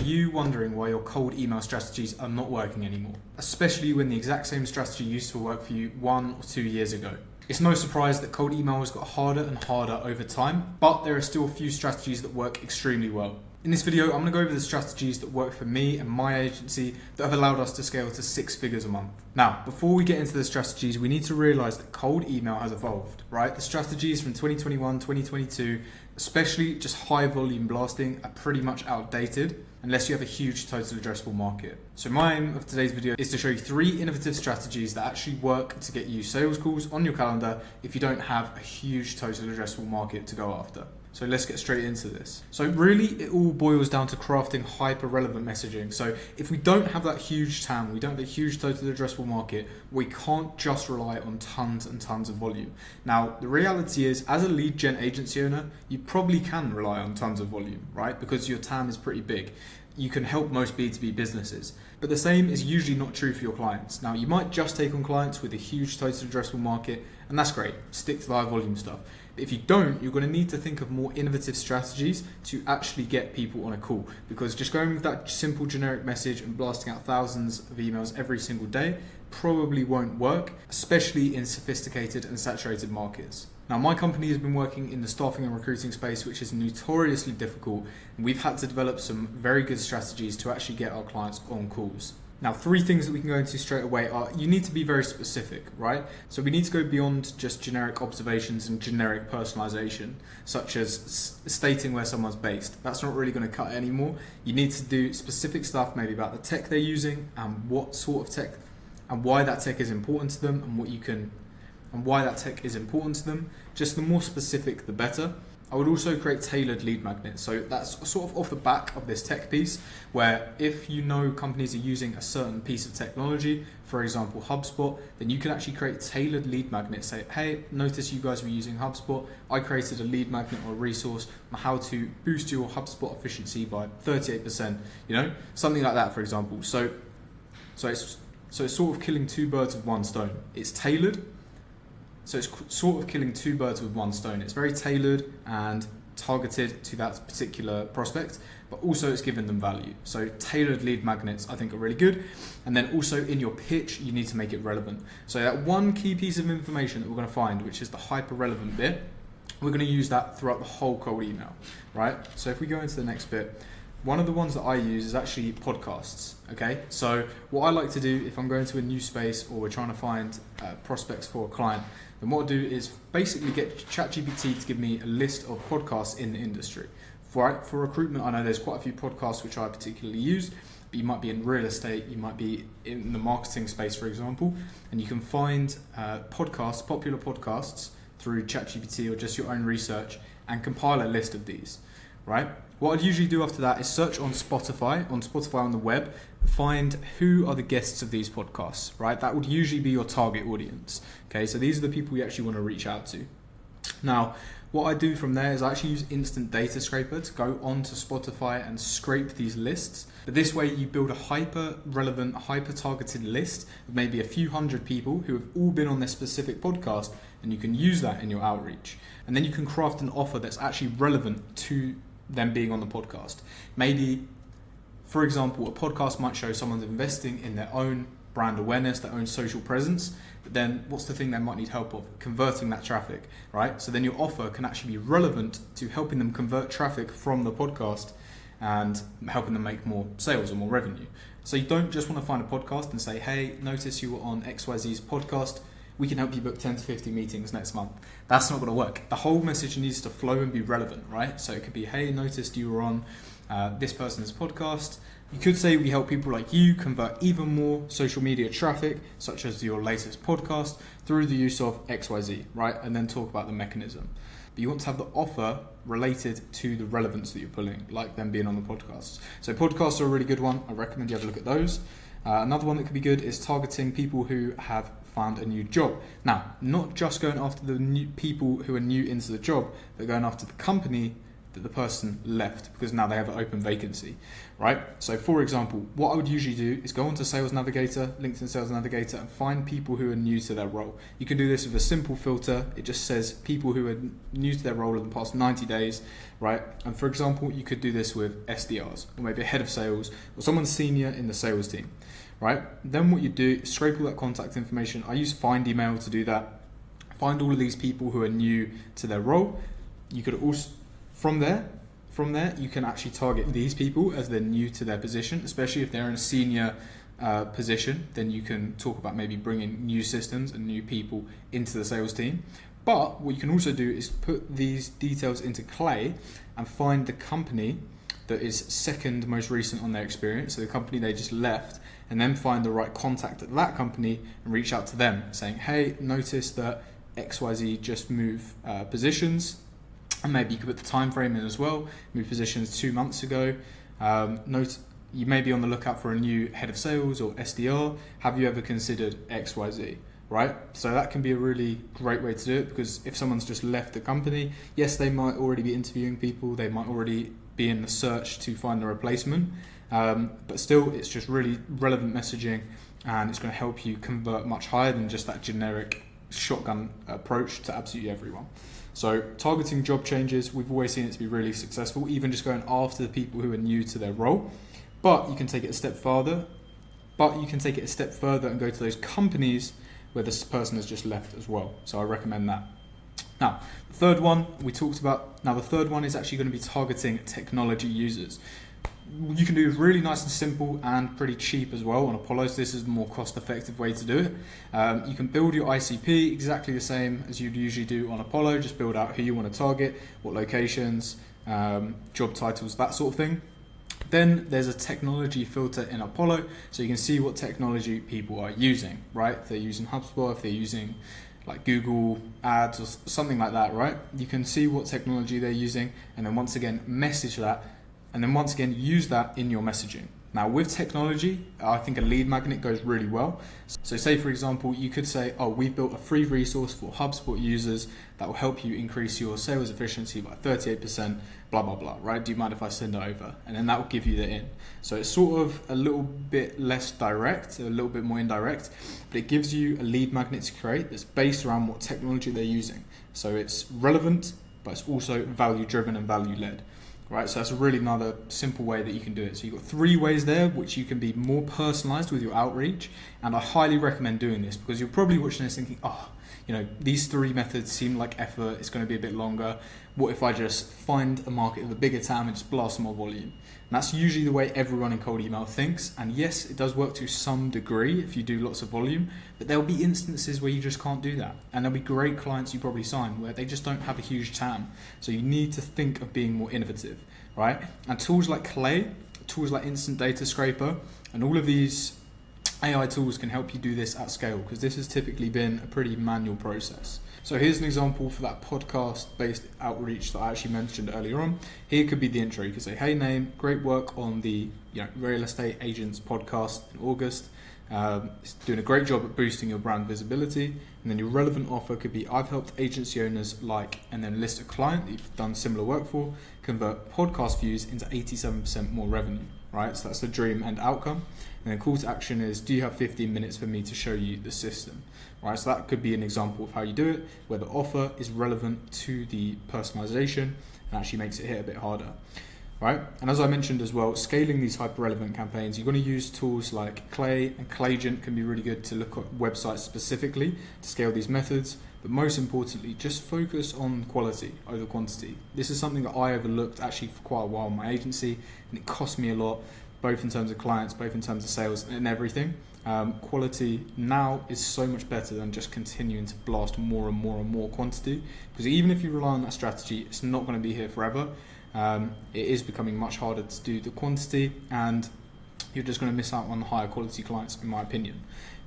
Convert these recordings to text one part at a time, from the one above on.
you wondering why your cold email strategies are not working anymore, especially when the exact same strategy used to work for you 1 or 2 years ago? It's no surprise that cold email has got harder and harder over time, but there are still a few strategies that work extremely well. In this video, I'm going to go over the strategies that work for me and my agency that have allowed us to scale to 6 figures a month. Now, before we get into the strategies, we need to realize that cold email has evolved, right? The strategies from 2021, 2022, especially just high volume blasting, are pretty much outdated unless you have a huge total addressable market. So my aim of today's video is to show you 3 innovative strategies that actually work to get you sales calls on your calendar if you don't have a huge total addressable market to go after. So let's get straight into this. So really it all boils down to crafting hyper relevant messaging. So if we don't have that huge TAM, we don't have a huge total addressable market, we can't just rely on tons and tons of volume. Now, the reality is, as a lead gen agency owner, you probably can rely on tons of volume, right? Because your TAM is pretty big. You can help most B2B businesses. But the same is usually not true for your clients. Now, you might just take on clients with a huge total addressable market, and that's great. Stick to the high volume stuff. But if you don't, you're going to need to think of more innovative strategies to actually get people on a call, because just going with that simple generic message and blasting out thousands of emails every single day probably won't work, especially in sophisticated and saturated markets. Now, my company has been working in the staffing and recruiting space, which is notoriously difficult, and we've had to develop some very good strategies to actually get our clients on calls. Now, 3 things that we can go into straight away are, you need to be very specific, right? So we need to go beyond just generic observations and generic personalization, such as stating where someone's based. That's not really going to cut it anymore. You need to do specific stuff, maybe about the tech they're using and what sort of tech and why that tech is important to them and why that tech is important to them. Just the more specific, the better. I would also create tailored lead magnets. So that's sort of off the back of this tech piece, where if you know companies are using a certain piece of technology, for example, HubSpot, then you can actually create tailored lead magnets. Say, hey, notice you guys were using HubSpot. I created a lead magnet or a resource on how to boost your HubSpot efficiency by 38%, something like that, for example. So it's sort of killing 2 birds with 1 stone. It's tailored. So it's sort of killing 2 birds with 1 stone. It's very tailored and targeted to that particular prospect, but also it's giving them value. So tailored lead magnets, I think, are really good. And then also in your pitch, you need to make it relevant. So that one key piece of information that we're going to find, which is the hyper relevant bit, we're going to use that throughout the whole cold email, right? So if we go into the next bit, one of the ones that I use is actually podcasts, okay? So what I like to do if I'm going to a new space or we're trying to find prospects for a client, then what I do is basically get ChatGPT to give me a list of podcasts in the industry. For recruitment, I know there's quite a few podcasts which I particularly use, but you might be in real estate, you might be in the marketing space, for example, and you can find popular podcasts through ChatGPT or just your own research and compile a list of these, right? What I'd usually do after that is search on Spotify on the web, find who are the guests of these podcasts, right? That would usually be your target audience. Okay, so these are the people you actually want to reach out to. Now, what I do from there is I actually use Instant Data Scraper to go onto Spotify and scrape these lists. But this way you build a hyper relevant, hyper targeted list of maybe a few hundred people who have all been on this specific podcast, and you can use that in your outreach. And then you can craft an offer that's actually relevant to them being on the podcast. Maybe, for example, a podcast might show someone's investing in their own brand awareness, their own social presence, but then what's the thing they might need help of? Converting that traffic, right? So then your offer can actually be relevant to helping them convert traffic from the podcast and helping them make more sales or more revenue. So you don't just want to find a podcast and say, hey, notice you were on XYZ's podcast, we can help you book 10 to 50 meetings next month. That's not going to work. The whole message needs to flow and be relevant, right? So it could be, hey, noticed you were on this person's podcast. You could say we help people like you convert even more social media traffic, such as your latest podcast, through the use of XYZ, right? And then talk about the mechanism. But you want to have the offer related to the relevance that you're pulling, like them being on the podcasts. So podcasts are a really good one. I recommend you have a look at those. Another one that could be good is targeting people who have found a new job. Now, not just going after the new people who are new into the job, but going after the company that the person left because now they have an open vacancy, right? So for example, what I would usually do is go onto Sales Navigator, LinkedIn Sales Navigator, and find people who are new to their role. You can do this with a simple filter. It just says people who are new to their role in the past 90 days, right? And for example, you could do this with SDRs, or maybe a head of sales, or someone senior in the sales team, right? Then what you do is scrape all that contact information. I use Find Email to do that. Find all of these people who are new to their role. You could also, from there, you can actually target these people as they're new to their position, especially if they're in a senior position. Then you can talk about maybe bringing new systems and new people into the sales team. But what you can also do is put these details into Clay and find the company that is second most recent on their experience, so the company they just left, and then find the right contact at that company and reach out to them saying, hey, notice that XYZ just moved positions. And maybe you could put the time frame in as well. Moved positions 2 months ago. Note you may be on the lookout for a new head of sales or SDR. Have you ever considered XYZ? Right? So that can be a really great way to do it, because if someone's just left the company, yes, they might already be interviewing people. They might already be in the search to find a replacement. But still, it's just really relevant messaging, and it's going to help you convert much higher than just that generic shotgun approach to absolutely everyone. So targeting job changes, we've always seen it to be really successful, even just going after the people who are new to their role. But you can take it a step further. And go to those companies where this person has just left as well. So I recommend that. Now, the third one we talked about. Now, the third one is actually going to be targeting technology users. You can do it really nice and simple and pretty cheap as well on Apollo. So this is the more cost-effective way to do it. You can build your ICP exactly the same as you'd usually do on Apollo. Just build out who you want to target, what locations, job titles, that sort of thing. Then there's a technology filter in Apollo, so you can see what technology people are using, right? If they're using HubSpot, if they're using like Google Ads or something like that, right? You can see what technology they're using, and then once again message that, and then once again use that in your messaging. Now with technology, I think a lead magnet goes really well. So say for example, you could say, oh, we've built a free resource for HubSpot users that will help you increase your sales efficiency by 38%, blah, blah, blah, right? Do you mind if I send it over? And then that will give you the in. So it's sort of a little bit less direct, a little bit more indirect, but it gives you a lead magnet to create that's based around what technology they're using. So it's relevant, but it's also value driven and value led. Right, so that's a really another simple way that you can do it. So you've got 3 ways there which you can be more personalized with your outreach, and I highly recommend doing this, because you're probably watching this thinking, oh, these 3 methods seem like effort, it's going to be a bit longer. What if I just find a market with a bigger TAM and just blast more volume? And that's usually the way everyone in cold email thinks. And yes, it does work to some degree if you do lots of volume, but there'll be instances where you just can't do that. And there'll be great clients you probably sign where they just don't have a huge TAM. So you need to think of being more innovative, right? And tools like Clay, tools like Instant Data Scraper, and all of these AI tools can help you do this at scale, because this has typically been a pretty manual process. So here's an example for that podcast-based outreach that I actually mentioned earlier on. Here could be the intro. You could say, hey, name, great work on the Real Estate Agents podcast in August. It's doing a great job at boosting your brand visibility. And then your relevant offer could be, I've helped agency owners and then list a client that you've done similar work for, convert podcast views into 87% more revenue, right? So that's the dream end outcome. And then call to action is, do you have 15 minutes for me to show you the system, right? So that could be an example of how you do it, where the offer is relevant to the personalization and actually makes it hit a bit harder, right? And as I mentioned as well, scaling these hyper-relevant campaigns, you're going to use tools like Clay, and Clayagent can be really good to look at websites specifically to scale these methods. But most importantly, just focus on quality over quantity. This is something that I overlooked actually for quite a while in my agency, and it cost me a lot, both in terms of clients, both in terms of sales and everything. Quality now is so much better than just continuing to blast more and more and more quantity, because even if you rely on that strategy, it's not going to be here forever. It is becoming much harder to do the quantity, and you're just going to miss out on higher quality clients, in my opinion.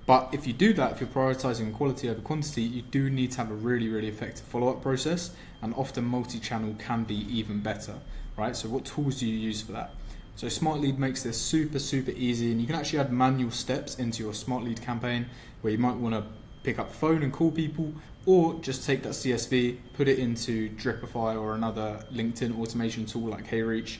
But if you do that, if you're prioritizing quality over quantity, you do need to have a really, really effective follow-up process, and often multi-channel can be even better, right? So what tools do you use for that? So SmartLead makes this super, super easy, and you can actually add manual steps into your SmartLead campaign, where you might want to pick up the phone and call people, or just take that CSV, put it into Dripify or another LinkedIn automation tool like HeyReach,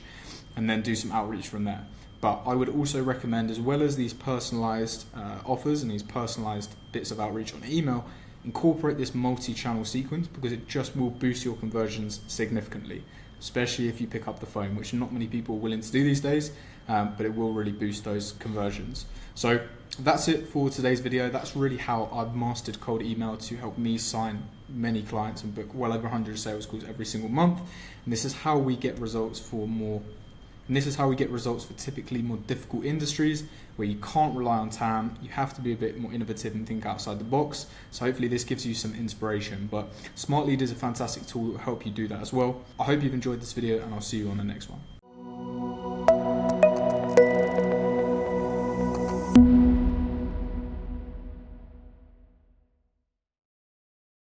and then do some outreach from there. But I would also recommend, as well as these personalized offers and these personalized bits of outreach on email, incorporate this multi-channel sequence, because it just will boost your conversions significantly, especially if you pick up the phone, which not many people are willing to do these days, but it will really boost those conversions. So that's it for today's video. That's really how I've mastered cold email to help me sign many clients and book well over 100 sales calls every single month. And this is how we get results for typically more difficult industries where you can't rely on TAM. You have to be a bit more innovative and think outside the box. So hopefully this gives you some inspiration. But Smartlead is a fantastic tool that will help you do that as well. I hope you've enjoyed this video, and I'll see you on the next one.